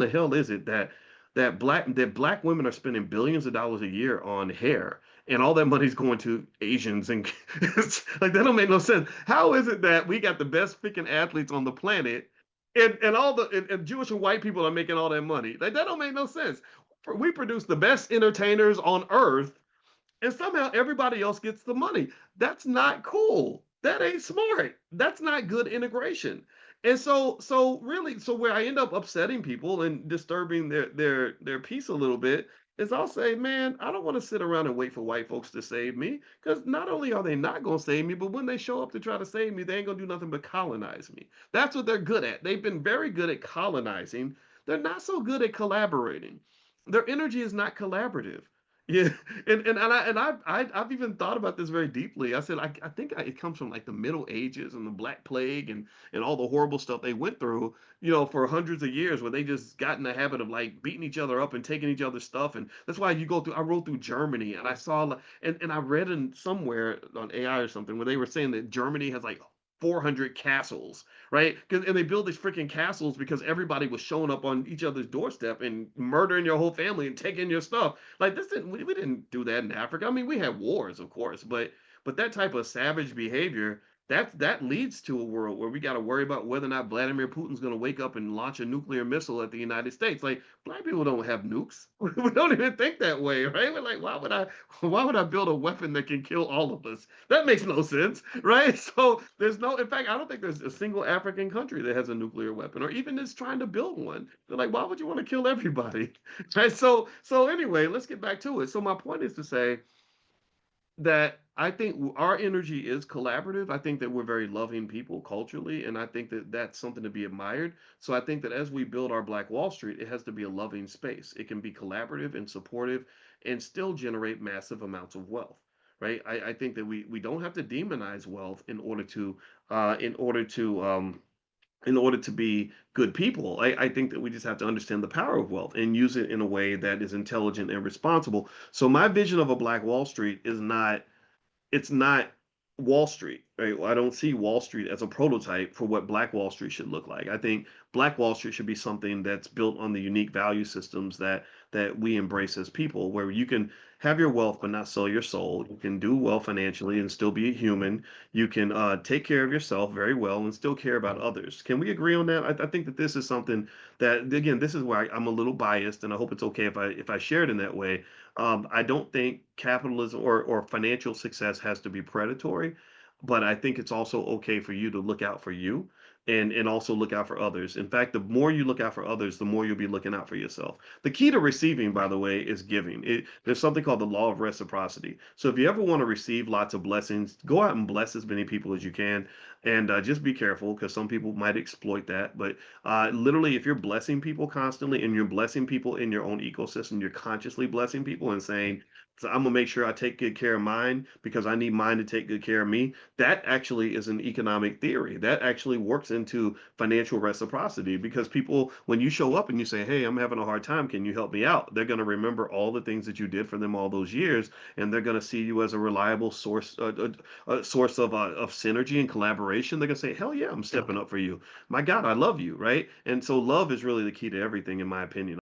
the hell is it that black women are spending billions of dollars a year on hair, and all that money's going to Asians, and it's like that don't make no sense. How is it that we got the best freaking athletes on the planet, and all and Jewish and white people are making all that money? Like that don't make no sense. We produce the best entertainers on earth, and somehow everybody else gets the money. That's not cool. That ain't smart. That's not good integration. And so really, so where I end up upsetting people and disturbing their peace a little bit is I'll say, man, I don't want to sit around and wait for white folks to save me, because not only are they not going to save me, but when they show up to try to save me, they ain't going to do nothing but colonize me. That's what they're good at. They've been very good at colonizing. They're not so good at collaborating. Their energy is not collaborative. Yeah, I've even thought about this very deeply. I said I think it comes from like the Middle Ages and the Black Plague and all the horrible stuff they went through, for hundreds of years, where they just got in the habit of like beating each other up and taking each other's stuff, and that's why you go through. I rode through Germany, and I saw and I read in somewhere on AI or something where they were saying that Germany has like 400 castles, right? And they build these freaking castles because everybody was showing up on each other's doorstep and murdering your whole family and taking your stuff. Like this didn't we didn't do that in Africa. I mean, we had wars, of course, but that type of savage behavior, that leads to a world where we got to worry about whether or not Vladimir Putin's going to wake up and launch a nuclear missile at the United States. Like black people don't have nukes. We don't even think that way, right? We're like, why would I build a weapon that can kill all of us? That makes no sense, right? So there's no, in fact, I don't think there's a single African country that has a nuclear weapon or even is trying to build one. They're like, why would you want to kill everybody? Right? So anyway, let's get back to it. So my point is to say that I think our energy is collaborative. I think that we're very loving people culturally, and I think that that's something to be admired. So I think that as we build our Black Wall Street, it has to be a loving space. It can be collaborative and supportive, and still generate massive amounts of wealth. Right? I think that we don't have to demonize wealth uh, in order to um, in order to be good people. I think that we just have to understand the power of wealth and use it in a way that is intelligent and responsible. So my vision of a Black Wall Street is not, it's not Wall Street, right? I don't see Wall Street as a prototype for what Black Wall Street should look like. I think Black Wall Street should be something that's built on the unique value systems that we embrace as people, where you can have your wealth but not sell your soul. You can do well financially and still be a human. You can take care of yourself very well and still care about others. Can we agree on that? I think that this is something that, again, this is where I'm a little biased, and I hope it's okay if I share it in that way. I don't think capitalism or financial success has to be predatory, but I think it's also okay for you to look out for you and also look out for others. In fact, the more you look out for others, the more you'll be looking out for yourself. The key to receiving, by the way, is giving. There's something called the law of reciprocity. So if you ever want to receive lots of blessings, go out and bless as many people as you can, and just be careful because some people might exploit that. But literally, if you're blessing people constantly and you're blessing people in your own ecosystem, you're consciously blessing people and saying, so I'm gonna make sure I take good care of mine because I need mine to take good care of me. That actually is an economic theory. That actually works into financial reciprocity, because people, when you show up and you say, "Hey, I'm having a hard time. Can you help me out?" They're gonna remember all the things that you did for them all those years, and they're gonna see you as a reliable source, a source of synergy and collaboration. They're gonna say, "Hell yeah, I'm stepping up for you. My God, I love you." Right? And so love is really the key to everything, in my opinion.